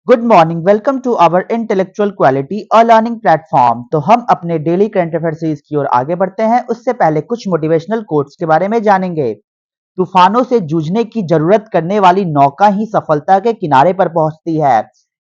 Good morning, welcome to our intellectual quality a learning platform. तो हम अपने daily current affair series की ओर आगे बढ़ते हैं। उससे पहले कुछ मोटिवेशनल कोट्स के बारे में जानेंगे। तूफानों से जूझने की जरूरत करने वाली नौका ही सफलता के किनारे पर पहुंचती है।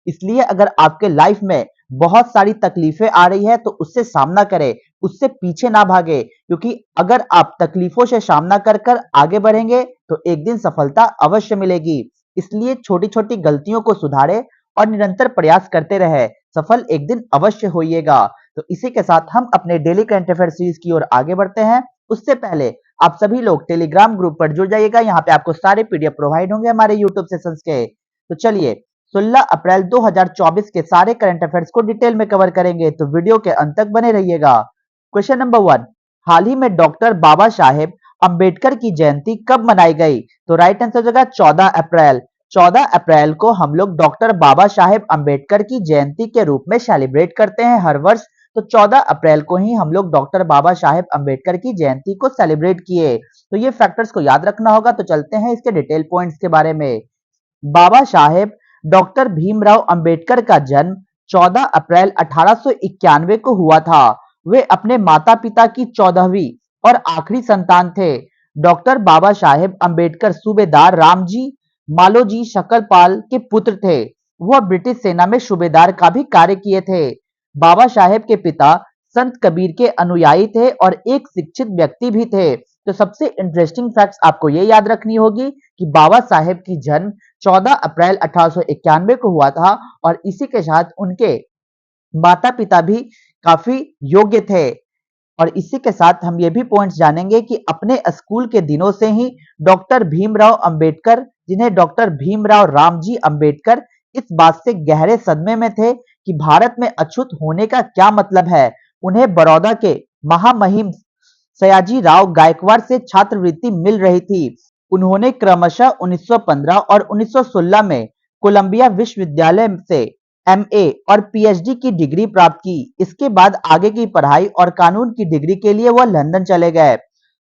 इसलिए अगर आपके लाइफ में बहुत सारी तकलीफें आ रही है तो उससे सामना करें, उससे पीछे ना भागे, क्योंकि अगर आप तकलीफों से सामना कर कर आगे बढ़ेंगे तो एक दिन सफलता अवश्य मिलेगी। इसलिए छोटी छोटी गलतियों को सुधारें और निरंतर प्रयास करते रहे, सफल एक दिन अवश्य होइएगा। तो इसी के साथ हम अपने डेली करंट अफेयर सीरीज की ओर आगे बढ़ते हैं। उससे पहले आप सभी लोग टेलीग्राम ग्रुप पर जुड़ जाइएगा। यहाँ पे आपको सारे पीडीएफ प्रोवाइड होंगे हमारे यूट्यूब सेशंस के। तो चलिए 16 अप्रैल 2024 के सारे करंट अफेयर्स को डिटेल में कवर करेंगे, तो वीडियो के अंत तक बने रहिएगा। क्वेश्चन नंबर 1, हाल ही में डॉक्टर बाबा साहेब अंबेडकर की जयंती कब मनाई गई? तो राइट आंसर हो जाएगा 14 अप्रैल। 14 अप्रैल को हम लोग डॉक्टर बाबा साहेब अंबेडकर की जयंती के रूप में सेलिब्रेट करते हैं हर वर्ष। तो 14 अप्रैल को ही हम लोग डॉक्टर बाबा साहेब अंबेडकर की जयंती को सेलिब्रेट किए। तो ये फैक्टर्स को याद रखना होगा। तो चलते हैं इसके डिटेल पॉइंट्स के बारे में। बाबा साहेब डॉक्टर भीमराव अंबेडकर का जन्म 14 अप्रैल 1891 को हुआ था। वे अपने माता पिता की 14वीं और आखिरी संतान थे। डॉक्टर बाबा साहेब अंबेडकर सूबेदार रामजी मालोजी शकलपाल के पुत्र थे। वह ब्रिटिश सेना में सूबेदार का भी कार्य किए थे। बाबा साहेब के पिता संत कबीर के अनुयायी थे और एक शिक्षित व्यक्ति भी थे। तो सबसे इंटरेस्टिंग फैक्ट्स आपको ये याद रखनी होगी कि बाबा साहेब की जन्म 14 अप्रैल 1891 को हुआ था और इसी के साथ उनके माता पिता भी काफी योग्य थे। और इसी के साथ हम ये भी पॉइंट्स जानेंगे कि अपने स्कूल के दिनों से ही डॉक्टर भीमराव अंबेडकर, जिन्हें डॉक्टर भीमराव रामजी अंबेडकर, इस बात से गहरे सदमे में थे कि भारत में अछूत होने का क्या मतलब है। उन्हें बड़ौदा के महामहिम सयाजी राव गायकवाड़ से छात्रवृत्ति मिल रही थी। उन्होंने क्रमशः 1915 और 1916 में कोलंबिया विश्वविद्यालय से एमए और पीएचडी की डिग्री प्राप्त की। इसके बाद आगे की पढ़ाई और कानून की डिग्री के लिए वह लंदन चले गए।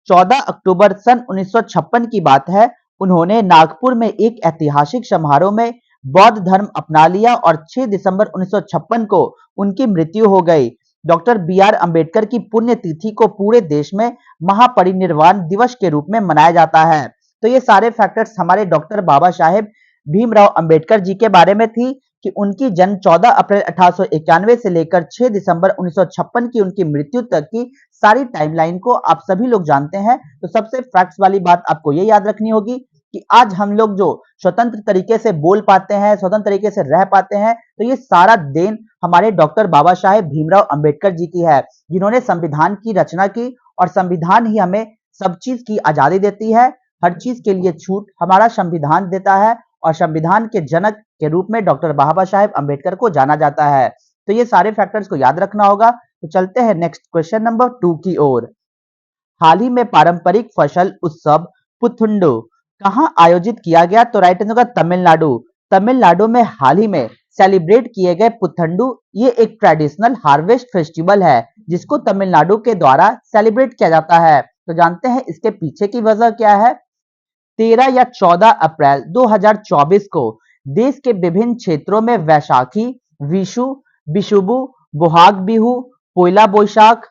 14 अक्टूबर सन 1956 की बात है। उन्होंने नागपुर में एक ऐतिहासिक समारोह में बौद्ध धर्म अपना लिया और 6 दिसंबर 1956 को उनकी मृत्यु हो गई। डॉक्टर बी आर अम्बेडकर की पुण्यतिथि को पूरे देश में महापरिनिर्वाण दिवस के रूप में मनाया जाता है। तो ये सारे फैक्टर्स हमारे डॉक्टर बाबा साहेब भीमराव अंबेडकर जी के बारे में थी कि उनकी जन्म 14 अप्रैल 1891 से लेकर 6 दिसंबर 1956 की उनकी मृत्यु तक की सारी टाइमलाइन को आप सभी लोग जानते हैं। तो सबसे फैक्ट्स वाली बात आपको ये याद रखनी होगी कि आज हम लोग जो स्वतंत्र तरीके से बोल पाते हैं, स्वतंत्र तरीके से रह पाते हैं, तो ये सारा देन हमारे डॉक्टर बाबा साहेब भीमराव अंबेडकर जी की है, जिन्होंने संविधान की रचना की। और संविधान ही हमें सब चीज की आजादी देती है, हर चीज के लिए छूट हमारा संविधान देता है और संविधान के जनक के रूप में डॉक्टर बाबा साहेब अंबेडकर को जाना जाता है। तो ये सारे फैक्टर्स को याद रखना होगा। तो चलते हैं नेक्स्ट क्वेश्चन नंबर 2 की ओर। हाल ही में पारंपरिक फसल उत्सव पुथंडू कहां आयोजित किया गया? तो राइट आंसर होगा तमिलनाडु। तमिलनाडु में हाल ही में सेलिब्रेट किए गए पुथंडू, ये एक ट्रेडिशनल हार्वेस्ट फेस्टिवल है जिसको तमिलनाडु के द्वारा सेलिब्रेट किया जाता है। तो जानते हैं इसके पीछे की वजह क्या है। 13 या 14 अप्रैल 2024 को देश के विभिन्न क्षेत्रों में वैशाखी, विशु, बिशुबु, बोहाग बिहू, पोइला बोईशाख,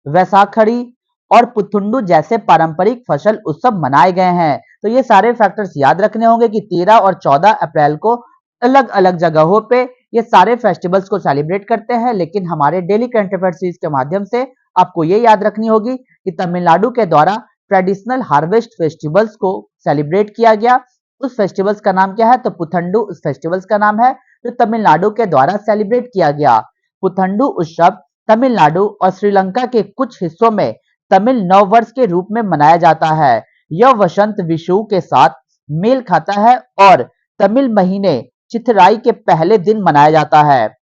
वैसाखड़ी और पुथुंडू जैसे पारंपरिक फसल उत्सव मनाए गए हैं। तो ये सारे फैक्टर्स याद रखने होंगे कि 13 और 14 अप्रैल को अलग अलग जगहों पे ये सारे फेस्टिवल्स को सेलिब्रेट करते हैं, लेकिन हमारे डेली करंट अफेयर सीरीज के माध्यम से आपको ये याद रखनी होगी कि तमिलनाडु के द्वारा ट्रेडिशनल हार्वेस्ट फेस्टिवल्स को सेलिब्रेट किया गया। उस फेस्टिवल्स का नाम क्या है? तो पुथंडू उस फेस्टिवल्स का नाम है जो तमिलनाडु के द्वारा सेलिब्रेट किया गया। पुथंडू उत्सव तमिलनाडु और श्रीलंका के कुछ हिस्सों में तमिल नव वर्ष के रूप में मनाया जाता है। यह वसंत विषु के साथ मेल खाता है और तमिल महीने चिथिराई के पहले दिन मनाया जाता है,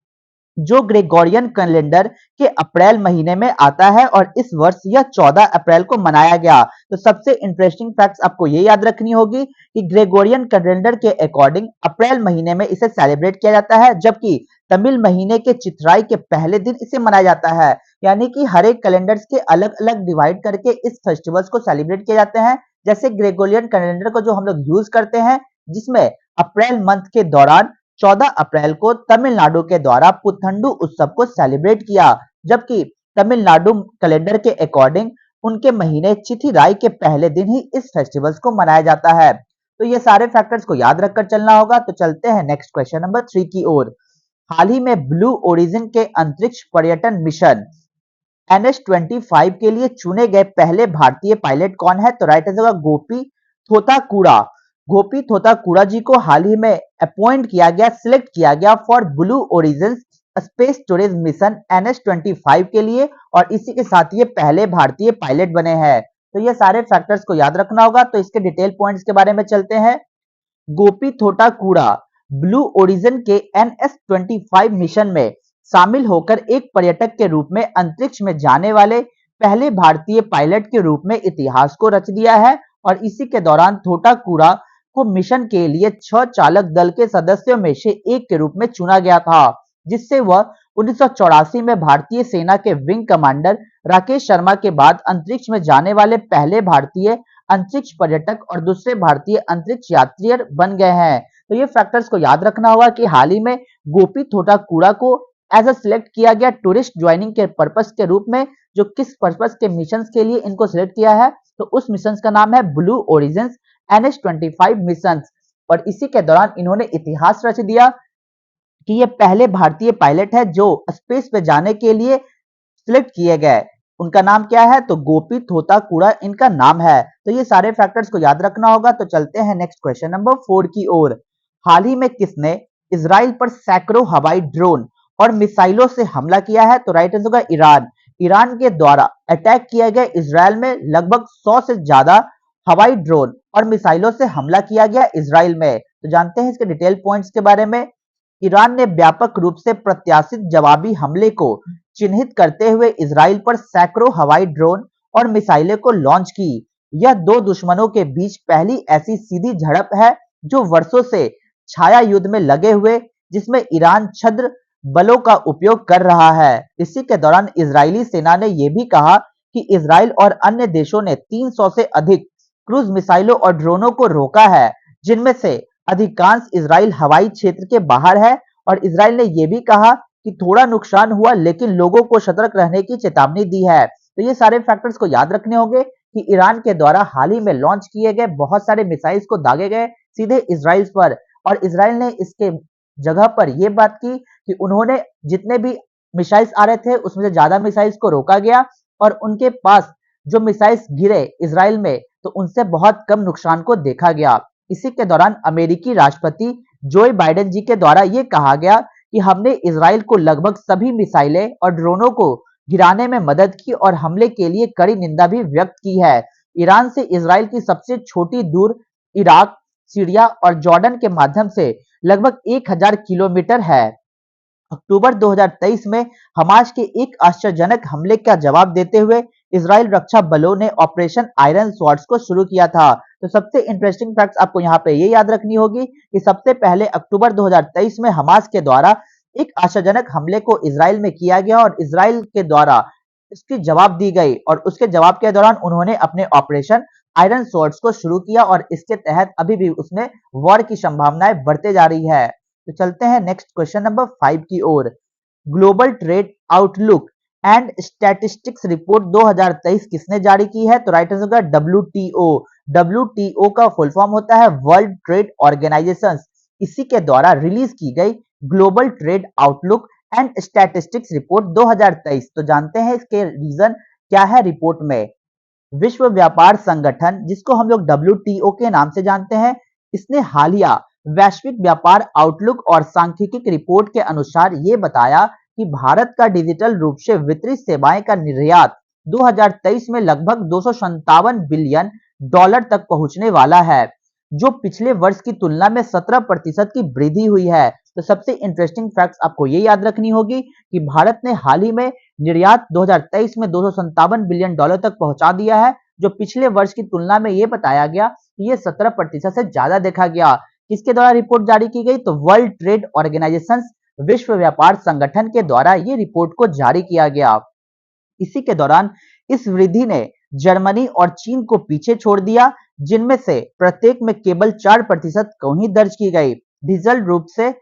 जो ग्रेगोरियन कैलेंडर के अप्रैल महीने में आता है और इस वर्ष यह 14 अप्रैल को मनाया गया। तो सबसे इंटरेस्टिंग फैक्ट्स आपको ये याद रखनी होगी कि ग्रेगोरियन कैलेंडर के अकॉर्डिंग अप्रैल महीने में इसे सेलिब्रेट किया जाता है, जबकि तमिल महीने के चित्राई के पहले दिन इसे मनाया जाता है। यानी कि हर एक कैलेंडर्स के अलग अलग डिवाइड करके इस फेस्टिवल्स को सेलिब्रेट किए जाते हैं। जैसे ग्रेगोरियन कैलेंडर को जो हम लोग यूज करते हैं, जिसमें अप्रैल मंथ के दौरान 14 अप्रैल को तमिलनाडु के द्वारा पुथंडू उत्सव को सेलिब्रेट किया, जबकि तमिलनाडु कैलेंडर के अकॉर्डिंग उनके महीने चिथिराई के पहले दिन ही इस फेस्टिवल्स को मनाया जाता है। तो ये सारे फैक्टर्स को याद रखकर चलना होगा। तो चलते हैं नेक्स्ट क्वेश्चन नंबर 3 की ओर। हाल ही में ब्लू ओरिजिन के अंतरिक्ष पर्यटन मिशन NH-25 के लिए चुने गए पहले भारतीय पायलट कौन है? तो राइट आंसर होगा गोपी थोताकुड़ा। गोपी थोताकुड़ा जी को हाल ही में अपॉइंट किया गया, सिलेक्ट किया गया for blue origin space tourism mission NH-25 के लिए, और इसी के साथ ये पहले भारतीय पायलट बने हैं। तो ये सारे फैक्टर्स को याद रखना होगा। तो इसके डिटेल पॉइंट्स के बारे में चलते हैं। गोपी थोटाकुड़ा ब्लू ओरिजिन के NH-25 मिशन में शामिल होकर एक पर्यटक के रूप में अंतरिक्ष में जाने वाले पहले भारतीय पायलट के रूप में इतिहास को रच दिया है, और इसी के दौरान थोटाकुड़ा को मिशन के लिए 6 चालक दल के सदस्यों में से एक के रूप में चुना गया था, जिससे वह 1984 में भारतीय सेना के विंग कमांडर राकेश शर्मा के बाद अंतरिक्ष में जाने वाले पहले भारतीय अंतरिक्ष पर्यटक और दूसरे भारतीय अंतरिक्ष यात्री बन गए हैं। तो ये फैक्टर्स को याद रखना होगा कि हाल ही में गोपी थोटाकुड़ा को एज अ सिलेक्ट किया गया टूरिस्ट ज्वाइनिंग के पर्पस के रूप में। जो किस पर्पस के मिशंस के लिए इनको सिलेक्ट किया है, तो उस मिशंस का नाम है ब्लू ओरिजिन NH-25 मिशंस, और इसी के दौरान इन्होंने इतिहास रच दिया कि ये पहले भारतीय पायलट है जो स्पेस पे जाने के लिए सिलेक्ट किए गए। उनका नाम क्या है? तो गोपी थोताकुड़ा इनका नाम है। तो ये सारे फैक्टर्स को याद रखना होगा। तो चलते हैं नेक्स्ट क्वेश्चन नंबर 4 की ओर। हाल ही में किसने इजराइल पर सैकड़ों हवाई ड्रोन और मिसाइलों से हमला किया है? तो राइट आंसर होगा ईरान। ईरान के द्वारा अटैक किए गए इजराइल में लगभग 100 से ज्यादा हवाई ड्रोन और मिसाइलों से हमला किया गया इजराइल में। तो जानते हैं इसके डिटेल पॉइंट्स के बारे में। ईरान ने व्यापक रूप से प्रत्याशित जवाबी हमले को चिन्हित करते हुए इजराइल पर सैकड़ों हवाई ड्रोन और मिसाइलें को लॉन्च की। यह दो दुश्मनों के बीच पहली ऐसी सीधी झड़प है जो वर्षों से छाया युद्ध में लगे हुए, जिसमें ईरान छद्म बलों का उपयोग कर रहा है। इसी के दौरान इजरायली सेना ने यह भी कहा कि इजराइल और अन्य देशों ने 300 से अधिक क्रूज मिसाइलों और ड्रोनों को रोका है, जिनमें से अधिकांश इजराइल हवाई क्षेत्र के बाहर है। और इजराइल ने यह भी कहा कि थोड़ा नुकसान हुआ, लेकिन लोगों को सतर्क रहने की चेतावनी दी है। तो ये सारे फैक्टर्स को याद रखने होंगे कि ईरान के द्वारा हाल ही में लॉन्च किए गए बहुत सारे मिसाइल्स को दागे गए सीधे इजराइल पर, और इजराइल ने इसके जगह पर यह बात की कि उन्होंने जितने भी मिसाइल्स आ रहे थे उसमें से ज्यादा मिसाइल्स को रोका गया, और उनके पास जो मिसाइल्स गिरे इजराइल में तो उनसे बहुत कम नुकसान को देखा गया। इसी के दौरान अमेरिकी राष्ट्रपति जो बाइडेन जी के द्वारा यह कहा गया कि हमने इजराइल को लगभग सभी मिसाइलें और ड्रोनों को गिराने में मदद की और हमले के लिए कड़ी निंदा भी व्यक्त की है। ईरान से इजराइल की सबसे छोटी दूर इराक, सीरिया और जॉर्डन के माध्यम से लगभग 1000 किलोमीटर है। अक्टूबर 2023 में हमास के एक आश्चर्यजनक हमले का जवाब देते हुए इजराइल रक्षा बलों ने ऑपरेशन आयरन स्वॉर्ड्स को शुरू किया था। तो सबसे इंटरेस्टिंग फैक्ट्स आपको यहाँ पे ये याद रखनी होगी कि सबसे पहले अक्टूबर 2023 में हमास के द्वारा एक आश्चर्यजनक हमले को इजराइल में किया गया और इजराइल के द्वारा इसकी जवाब दी गई, और उसके जवाब के दौरान उन्होंने अपने ऑपरेशन आयरन स्वॉर्ड्स को शुरू किया, और इसके तहत अभी भी उसमें वॉर की संभावनाएं बढ़ते जा रही है। तो चलते हैं नेक्स्ट क्वेश्चन नंबर 5 की ओर। Global trade outlook and statistics report 2023 किसने जारी की है? तो राइट आंसर होगा WTO। WTO का फुल फॉर्म होता है वर्ल्ड ट्रेड ऑर्गेनाइजेशन। इसी के द्वारा रिलीज की गई global trade outlook and statistics report 2023। तो जानते हैं इसके रीजन क्या है रिपोर्ट में। विश्व व्यापार संगठन, जिसको हम लोग WTO के नाम से जानते हैं, इसने हालिया वैश्विक व्यापार आउटलुक और सांख्यिकी रिपोर्ट के अनुसार ये बताया कि भारत का डिजिटल रूप से वितरित सेवाएं का निर्यात 2023 में लगभग 257 बिलियन डॉलर तक पहुंचने वाला है, जो पिछले वर्ष की तुलना में 17% की वृद्धि हुई है। तो सबसे इंटरेस्टिंग फैक्ट्स आपको ये याद रखनी होगी कि भारत ने हाल ही में निर्यात 2023 में 257 बिलियन डॉलर तक पहुंचा दिया है, जो पिछले वर्ष की तुलना में ये बताया गया कि ये 17% से ज्यादा देखा गया। किसके द्वारा रिपोर्ट जारी की गई? तो वर्ल्ड ट्रेड ऑर्गेनाइजेशन, विश्व व्यापार संगठन के द्वारा ये रिपोर्ट को जारी किया गया। इसी के दौरान इस वृद्धि ने जर्मनी और चीन को पीछे छोड़ दिया, जिनमें से प्रत्येक में केवल 4% को ही दर्ज की गई। डिजिटल रूप से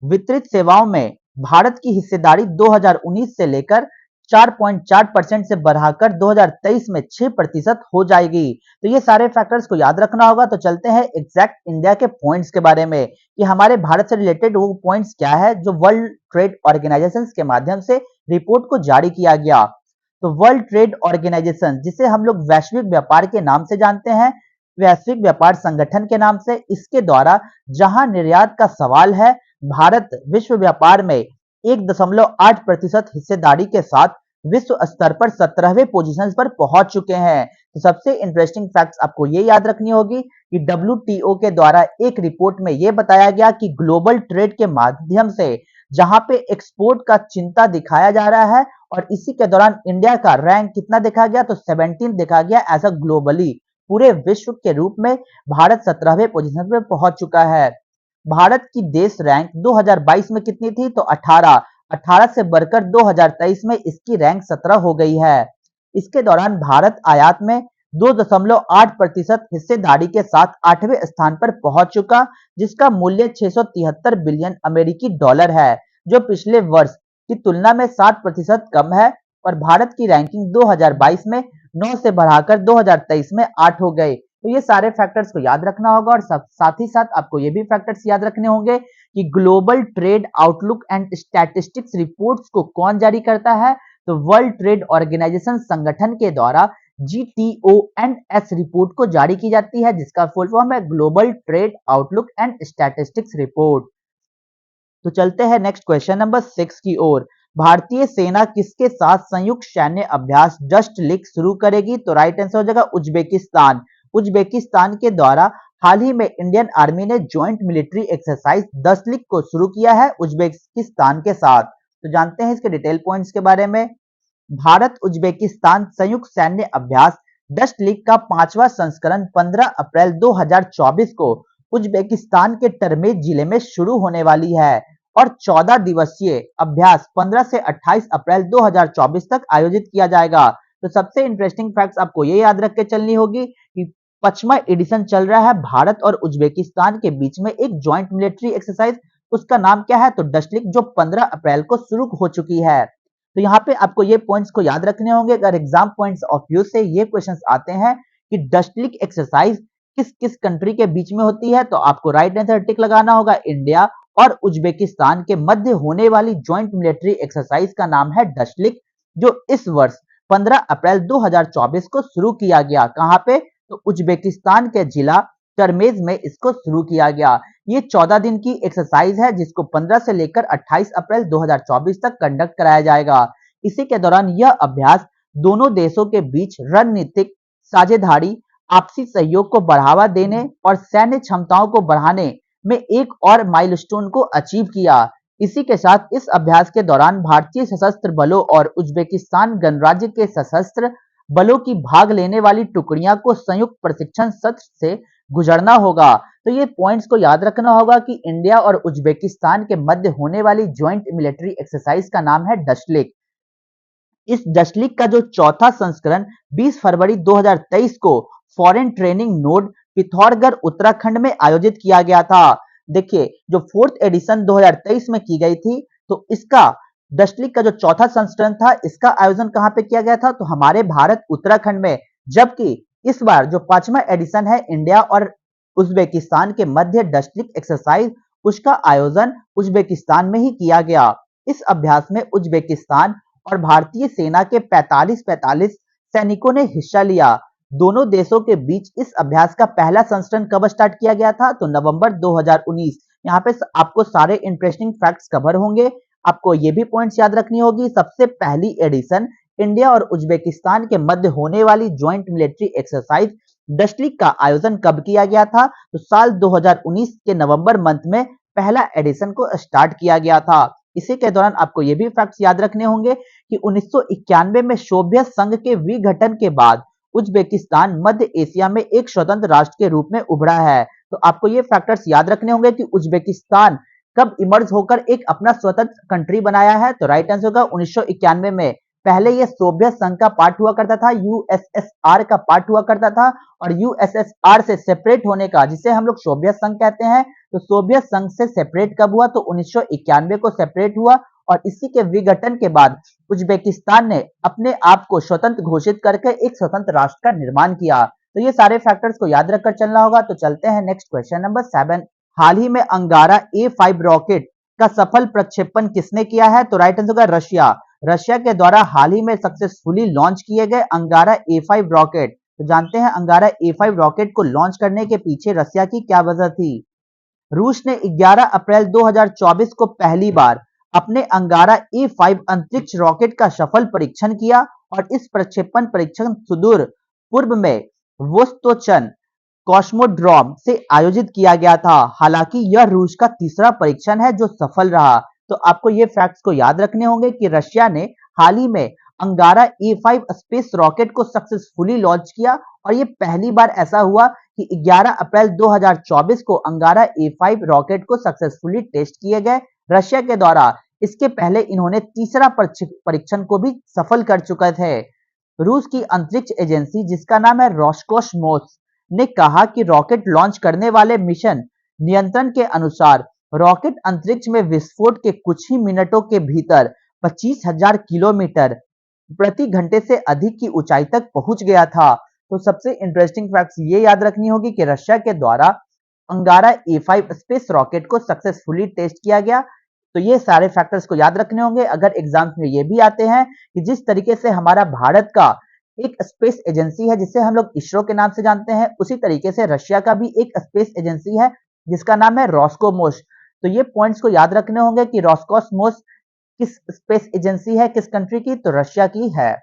वितरित सेवाओं में भारत की हिस्सेदारी 2019 से लेकर 4.4% से बढ़ाकर 2023 में 6% हो जाएगी। तो ये सारे फैक्टर्स को याद रखना होगा। तो चलते हैं एग्जैक्ट इंडिया के पॉइंट्स के बारे में कि हमारे भारत से रिलेटेड वो पॉइंट्स क्या है जो वर्ल्ड ट्रेड ऑर्गेनाइजेशन के माध्यम से रिपोर्ट को जारी किया गया। तो वर्ल्ड ट्रेड ऑर्गेनाइजेशन, जिसे हम लोग वैश्विक व्यापार के नाम से जानते हैं, वैश्विक व्यापार संगठन के नाम से, इसके द्वारा जहां निर्यात का सवाल है, भारत विश्व व्यापार में 1.8% हिस्सेदारी के साथ विश्व स्तर पर 17वें पोजीशन पर पहुंच चुके हैं। तो सबसे इंटरेस्टिंग फैक्ट्स आपको ये याद रखनी होगी कि डब्ल्यूटीओ के द्वारा एक रिपोर्ट में ये बताया गया कि ग्लोबल ट्रेड के माध्यम से जहां पे एक्सपोर्ट का चिंता दिखाया जा रहा है, और इसी के दौरान इंडिया का रैंक कितना देखा गया, तो 17 देखा गया एज अ ग्लोबली। पूरे विश्व के रूप में भारत 17वें पोजीशन पे पहुंच चुका है। भारत की देश रैंक 2022 में कितनी थी, तो 18 से बढ़कर 2023 में इसकी रैंक 17 हो गई है। इसके दौरान भारत आयात में 2.8% हिस्सेदारी के साथ 8वें स्थान पर पहुंच चुका, जिसका मूल्य 673 बिलियन अमेरिकी डॉलर है, जो पिछले वर्ष की तुलना में 7% कम है। और भारत की रैंकिंग 2022 में 9 से बढ़ाकर 2023 में 8 हो गए। तो ये सारे फैक्टर्स को याद रखना होगा, और साथ ही साथ आपको ये भी फैक्टर्स याद रखने होंगे कि global trade outlook and statistics reports को कौन जारी करता है, तो वर्ल्ड ट्रेड ऑर्गेनाइजेशन संगठन के द्वारा GTONS रिपोर्ट को जारी की जाती है, जिसका फुल फॉर्म है global trade outlook and statistics report. तो चलते हैं नेक्स्ट क्वेश्चन नंबर 6 की ओर। भारतीय सेना किसके साथ संयुक्त सैन्य अभ्यास डस्ट लीग शुरू करेगी, तो राइट आंसर हो जाएगा उज्बेकिस्तान। उज्बेकिस्तान के द्वारा हाल ही में इंडियन आर्मी ने joint military exercise dust league को शुरू किया है उज्बेकिस्तान के साथ। तो जानते हैं इसके डिटेल पॉइंट्स के बारे में। भारत उज्बेकिस्तान संयुक्त सैन्य अभ्यास डस्ट लीग का 5वां संस्करण 15 अप्रैल 2024 को उज्बेकिस्तान के टर्मेज जिले में शुरू होने वाली है, और 14 दिवसीय अभ्यास 15 से 28 अप्रैल 2024 तक आयोजित किया जाएगा। तो सबसे इंटरेस्टिंग फैक्ट्स आपको ये याद रख के चलनी होगी कि 5वां एडिशन चल रहा है भारत और उज्बेकिस्तान के बीच में एक ज्वाइंट मिलिट्री एक्सरसाइज। उसका नाम क्या है, तो डस्ट लीग, जो 15 अप्रैल को शुरू हो चुकी है। तो यहाँ पे आपको ये पॉइंट्स को याद रखने होंगे। अगर एग्जाम पॉइंट्स ऑफ व्यू से ये क्वेश्चंस आते हैं कि डस्ट लीग एक्सरसाइज किस किस कंट्री के बीच में होती है, तो आपको राइट आंसर टिक लगाना होगा। इंडिया और उज्बेकिस्तान के मध्य होने वाली ज्वाइंट मिलिट्री एक्सरसाइज का नाम है डस्ट लीग, जो इस वर्ष 15 अप्रैल 2024 को शुरू किया गया। कहां पे, तो उज्बेकिस्तान के जिला टर्मेज में इसको शुरू किया गया। ये 14 दिन की एक्सरसाइज है, जिसको 15 से लेकर 28 अप्रैल 2024 तक कंडक्ट कराया जाएगा। इसी के दौरान यह अभ्यास दोनों देशों के बीच रणनीतिक साझेदारी, आपसी सहयोग को बढ़ावा देने और सैन्य क्षमताओं को बढ़ाने में एक और माइलस्टोन को अचीव किया। इसी के साथ इस अभ्यास के दौरान भारतीय सशस्त्र बलों और उज्बेकिस्तान गणराज्य के सशस्त्र बलों की भाग लेने वाली टुकड़ियां को संयुक्त प्रशिक्षण सत्र से गुजरना होगा। तो ये पॉइंट्स को याद रखना होगा कि इंडिया और उज्बेकिस्तान के मध्य होने वाली ज्वाइंट मिलिट्री एक्सरसाइज का नाम है डस्ट लीग। इस डस्ट लीग का जो चौथा संस्करण 20 फरवरी 2023 को foreign training node Pithoragarh Uttarakhand में आयोजित किया गया था। देखिए, जो फोर्थ एडिशन 2023 में की गई थी, तो इसका डस्ट लीग का जो चौथा संस्करण था, इसका आयोजन कहां पे किया गया था, तो हमारे भारत उत्तराखंड में। जबकि इस बार जो 5वां एडिशन है इंडिया और उज्बेकिस्तान के मध्य डस्ट लीग एक्सरसाइज, उसका आयोजन उज्बेकिस्तान में ही किया गया। इस अभ्यास में उज्बेकिस्तान और भारतीय सेना के 45 सैनिकों ने हिस्सा लिया। दोनों देशों के बीच इस अभ्यास का पहला संस्करण कब स्टार्ट किया गया था, तो नवंबर 2019। यहाँ पे आपको सारे इंटरेस्टिंग फैक्ट्स कवर होंगे। आपको ये भी पॉइंट्स याद रखनी होगी। सबसे पहली एडिशन इंडिया और उज्बेकिस्तान के मध्य होने वाली joint military exercise dust league का आयोजन कब किया गया था, तो साल 2019 के नवंबर मंथ में पहला एडिशन को स्टार्ट किया गया था। इसी के दौरान आपको ये भी फैक्ट्स याद रखने होंगे कि 1991 में सोवियत संघ के विघटन के बाद उज्बेकिस्तान मध्य एशिया में एक स्वतंत्र राष्ट्र के रूप में उभरा है। तो आपको ये फैक्टर्स याद रखने होंगे कि उज्बेकिस्तान कब इमर्ज होकर एक अपना स्वतंत्र कंट्री बनाया है, तो राइट आंसर होगा 1991 में। पहले ये सोवियत संघ का पार्ट हुआ करता था, यूएसएसआर का पार्ट हुआ करता था, और यूएसएसआर से सेपरेट होने का, जिसे हम लोग सोवियत संघ कहते हैं, तो सोवियत संघ से सेपरेट कब हुआ, तो 1991 को सेपरेट हुआ। और इसी के विघटन के बाद उज्बेकिस्तान ने अपने आप को स्वतंत्र घोषित करके एक स्वतंत्र राष्ट्र का निर्माण किया। तो ये सारे फैक्टर्स को याद रखकर चलना होगा। तो चलते हैं नेक्स्ट क्वेश्चन नंबर 7। हाल ही में अंगारा A5 रॉकेट का सफल प्रक्षेपण किसने किया है, तो राइट आंसर होगा रशिया। रशिया के द्वारा हाल ही में सक्सेसफुली लॉन्च किए गए अंगारा A5 रॉकेट। तो जानते हैं अंगारा A5 रॉकेट को लॉन्च करने के पीछे रशिया की क्या वजह थी। रूस ने 11 अप्रैल 2024 को पहली बार अपने अंगारा A5 अंतरिक्ष रॉकेट का सफल परीक्षण किया और इस प्रक्षेपण परीक्षण सुदूर पूर्व में वोस्तोचन कॉस्मोड्रोम से आयोजित किया गया था। हालांकि यह रूस का तीसरा परीक्षण है जो सफल रहा। तो आपको ये फैक्ट्स को याद रखने होंगे कि रशिया ने हाल ही में अंगारा A5 स्पेस रॉकेट को सक्सेसफुली लॉन्च किया और ये पहली बार ऐसा हुआ कि 11 अप्रैल 2024 को अंगारा A5 रॉकेट को सक्सेसफुली टेस्ट किए गए रशिया के द्वारा। इसके पहले इन्होंने तीसरा परीक्षण को भी सफल कर चुके थे। रूस की अंतरिक्ष एजेंसी जिसका नाम है रोसकोसमोस ने कहा कि रॉकेट लॉन्च करने वाले मिशन नियंत्रण के अनुसार रॉकेट अंतरिक्ष में विस्फोट के कुछ ही मिनटों के भीतर 25,000 किलोमीटर प्रति घंटे से अधिक की ऊंचाई तक पहुंच गया था। तो सबसे इंटरेस्टिंग फैक्ट्स ये याद रखनी होगी कि रशिया के द्वारा अंगारा A5 स्पेस रॉकेट को सक्सेसफुली टेस्ट किया गया। तो ये सारे फैक्टर्स को याद रखने होंगे। अगर एग्जाम्स में ये भी आते हैं कि जिस तरीके से हमारा भारत का एक स्पेस एजेंसी है जिसे हम लोग इसरो के नाम से जानते हैं, उसी तरीके से रशिया का भी एक स्पेस एजेंसी है जिसका नाम है रोस्कोमोस। तो ये पॉइंट्स को याद रखने होंगे कि रोस्कोसमोस किस स्पेस एजेंसी है, किस कंट्री की, तो रशिया की है।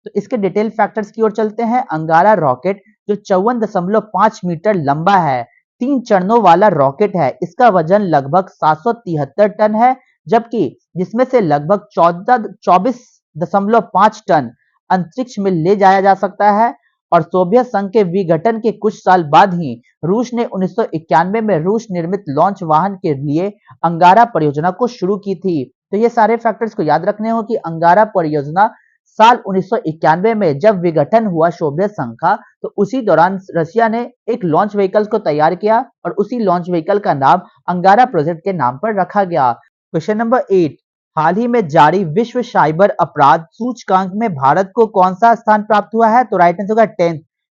तो इसके डिटेल फैक्टर्स की ओर चलते हैं। अंगारा रॉकेट जो 54.5 मीटर लंबा है, 3 चरणों वाला रॉकेट है। इसका वजन लगभग 773 टन है, जबकि जिसमें से लगभग 24.5 टन अंतरिक्ष में ले जाया जा सकता है। और सोवियत संघ के विघटन के कुछ साल बाद ही रूस ने 1991 में रूस निर्मित लॉन्च वाहन के लिए अंगारा परियोजना को शुरू की थी। तो ये सारे फैक्टर्स को याद रखने हो कि अंगारा परियोजना साल 1991 में जब विघटन हुआ सोवियत संघ का, तो उसी दौरान रशिया ने एक लॉन्च व्हीकल को तैयार किया और उसी लॉन्च व्हीकल का नाम अंगारा प्रोजेक्ट के नाम पर रखा गया। Question number 8। हाल ही में जारी विश्व साइबर अपराध सूचकांक में भारत को कौन सा स्थान प्राप्त हुआ है, तो राइट आंसर होगा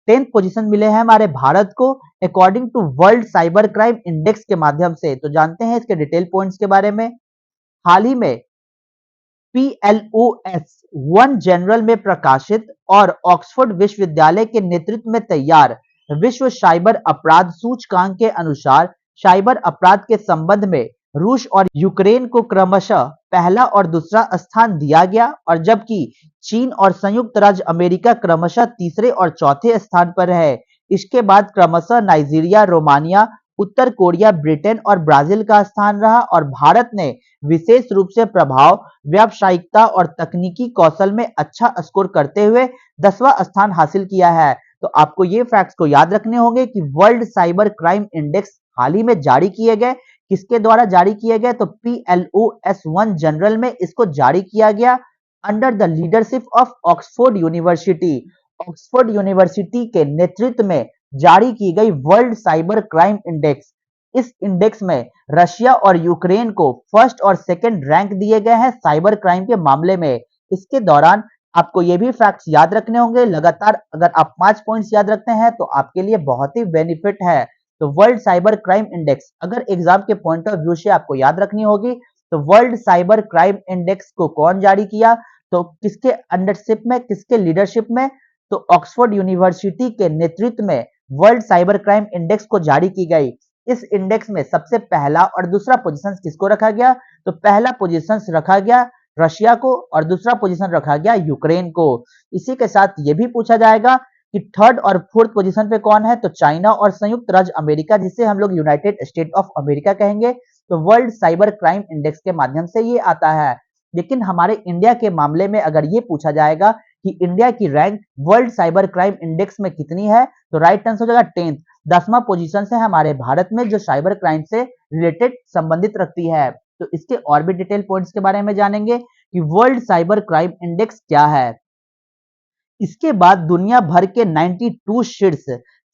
10th पोजीशन मिले हैं हमारे भारत को according to world cyber crime index के माध्यम से। तो जानते हैं इसके डिटेल पॉइंट्स के बारे में। हाल ही में PLOS 1 जनरल में प्रकाशित और ऑक्सफोर्ड विश्वविद्यालय के नेतृत्व में तैयार विश्व साइबर अपराध सूचकांक के अनुसार साइबर अपराध के संबंध में रूस और यूक्रेन को क्रमशः पहला और दूसरा स्थान दिया गया, और जबकि चीन और संयुक्त राज्य अमेरिका क्रमशः तीसरे और चौथे स्थान पर है। इसके बाद क्रमशः नाइजीरिया, रोमानिया, उत्तर कोरिया, ब्रिटेन और ब्राजील का स्थान रहा, और भारत ने विशेष रूप से प्रभाव, व्यावसायिकता और तकनीकी कौशल में अच्छा स्कोर करते हुए 10वां स्थान हासिल किया है। तो आपको ये फैक्ट्स को याद रखने होंगे कि वर्ल्ड साइबर क्राइम इंडेक्स हाल ही में जारी किए गए, किसके द्वारा जारी किए गए, तो PLOS 1 जनरल में इसको जारी किया गया under the leadership of Oxford university. Oxford university के नेतृत्व में जारी की गई वर्ल्ड साइबर क्राइम इंडेक्स। इस इंडेक्स में रशिया और यूक्रेन को फर्स्ट और सेकंड रैंक दिए गए हैं साइबर क्राइम के मामले में। इसके दौरान आपको ये भी फैक्ट्स याद रखने होंगे। लगातार अगर आप 5 पॉइंट्स याद रखते हैं तो आपके लिए बहुत ही बेनिफिट है। तो वर्ल्ड साइबर क्राइम इंडेक्स अगर एग्जाम के पॉइंट ऑफ व्यू से आपको याद रखनी होगी, तो वर्ल्ड साइबर क्राइम इंडेक्स को कौन जारी किया, तो किसके अंडरशिप में, किसके लीडरशिप में, तो ऑक्सफोर्ड यूनिवर्सिटी के नेतृत्व में वर्ल्ड साइबर क्राइम इंडेक्स को जारी की गई। इस इंडेक्स में सबसे पहला और दूसरा पोजीशन किसको रखा गया, तो पहला पोजीशन रखा गया रशिया को और दूसरा पोजीशन रखा गया यूक्रेन को। इसी के साथ ये भी पूछा जाएगा कि थर्ड और फोर्थ पोजीशन पे कौन है, तो चाइना और संयुक्त राज्य अमेरिका, जिसे हम लोग यूनाइटेड स्टेट ऑफ अमेरिका कहेंगे। तो वर्ल्ड साइबर क्राइम इंडेक्स के माध्यम से ये आता है। लेकिन हमारे इंडिया के मामले में अगर ये पूछा जाएगा कि इंडिया की rank world cyber crime index में कितनी है, तो राइट आंसर हो जाएगा 10th, 10वां पोजीशन से हमारे भारत में जो साइबर क्राइम से रिलेटेड संबंधित रखती है। तो इसके और भी डिटेल पॉइंट्स के बारे में जानेंगे कि वर्ल्ड साइबर क्राइम इंडेक्स क्या है। इसके बाद दुनिया भर के 92 शीर्ष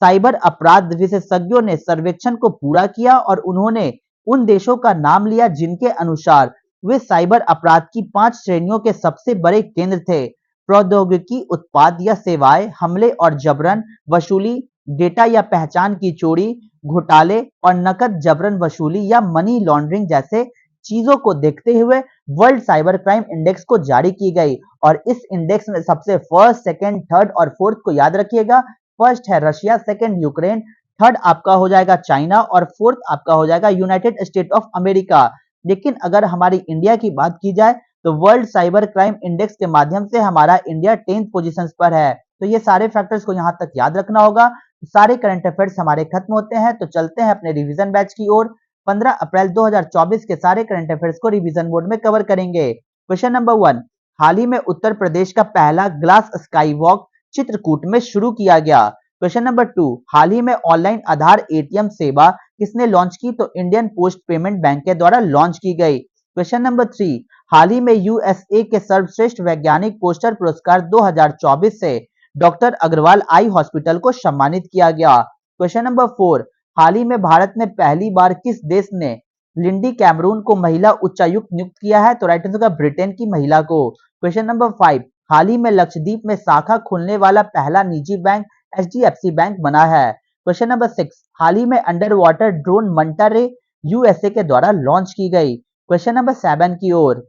साइबर अपराध विशेषज्ञों ने सर्वेक्षण को पूरा किया और उन्होंने उन देशों का नाम लिया जिनके अनुसार वे साइबर अपराध की 5 श्रेणियों के सबसे बड़े केंद्र थे। प्रौद्योगिकी उत्पाद या सेवाएं, हमले और जबरन वसूली, डेटा या पहचान की चोरी, घोटाले और नकद जबरन वसूली या मनी लॉन्ड्रिंग जैसे चीजों को देखते हुए वर्ल्ड साइबर क्राइम इंडेक्स को जारी की गई। और इस इंडेक्स में सबसे फर्स्ट, सेकंड, थर्ड और फोर्थ को याद रखिएगा। फर्स्ट है रशिया, सेकंड यूक्रेन, थर्ड आपका हो जाएगा चाइना और फोर्थ आपका हो जाएगा यूनाइटेड स्टेट ऑफ अमेरिका। लेकिन अगर हमारी इंडिया की बात की जाए तो वर्ल्ड साइबर क्राइम इंडेक्स के माध्यम से हमारा इंडिया 10th पोजीशन पर है। तो ये सारे फैक्टर्स को यहाँ तक याद रखना होगा। सारे करंट अफेयर्स हमारे खत्म होते हैं, तो चलते हैं अपने रिवीजन बैच की ओर। 15 अप्रैल 2024 के सारे करंट अफेयर्स को रिवीजन मोड में कवर करेंगे। क्वेश्चन नंबर 1, हाल ही में उत्तर प्रदेश का पहला ग्लास स्काई वॉक चित्रकूट में शुरू किया गया। क्वेश्चन नंबर 2, हाल ही में ऑनलाइन आधार एटीएम सेवा किसने लॉन्च की? तो इंडियन पोस्ट पेमेंट बैंक के द्वारा लॉन्च की गई। क्वेश्चन नंबर 3, हाल ही में यूएसए के सर्वश्रेष्ठ वैज्ञानिक पोस्टर पुरस्कार 2024 से डॉक्टर अग्रवाल आई हॉस्पिटल को सम्मानित किया गया। क्वेश्चन नंबर 4, हाल ही में भारत में पहली बार किस देश ने लिंडी कैमरून को महिला उच्चायुक्त नियुक्त किया है? तो राइट आंसर होगा ब्रिटेन की महिला को। क्वेश्चन नंबर 5, हाल ही में लक्षद्वीप में शाखा खोलने वाला पहला निजी बैंक एचडीएफसी बैंक बना है। क्वेश्चन नंबर 6, हाल ही में अंडर वाटर ड्रोन मंटा रे यूएसए के द्वारा लॉन्च की गई। क्वेश्चन नंबर 7 की ओर,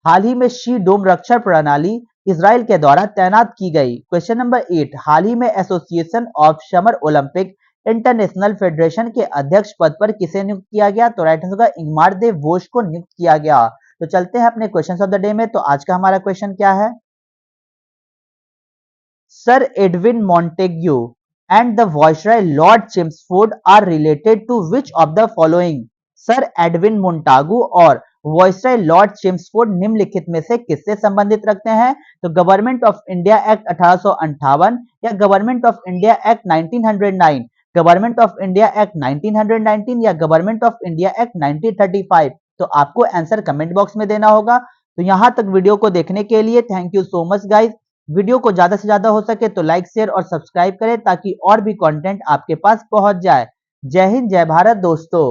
हाल ही में शी डोम रक्षा प्रणाली इजराइल के द्वारा तैनात की गई। क्वेश्चन नंबर 8, हाल ही में association of summer Olympic international federation के अध्यक्ष पद पर किसे नियुक्त किया गया? तो राइट आंसर होगा इंगमार देव घोष को नियुक्त किया गया। तो चलते हैं अपने क्वेश्चंस ऑफ द डे में। तो आज का हमारा क्वेश्चन क्या है? Sir Edwin Montagu and the viceroy Lord Chelmsford are related to which of the following? Sir Edwin Montagu और वायसराय लॉर्ड चेम्सफोर्ड निम्नलिखित में से किससे संबंधित रखते हैं? तो गवर्नमेंट ऑफ इंडिया एक्ट 1858 या government of India act 1909, government of India act 1919 या गवर्नमेंट ऑफ इंडिया एक्ट 1935? तो आपको आंसर कमेंट बॉक्स में देना होगा। तो यहां तक वीडियो को देखने के लिए thank you so much guys. Video को ज्यादा से ज्यादा हो सके तो लाइक, शेयर और सब्सक्राइब करें ताकि और भी कंटेंट आपके पास पहुंच जाए। जय हिंद, जय भारत दोस्तों।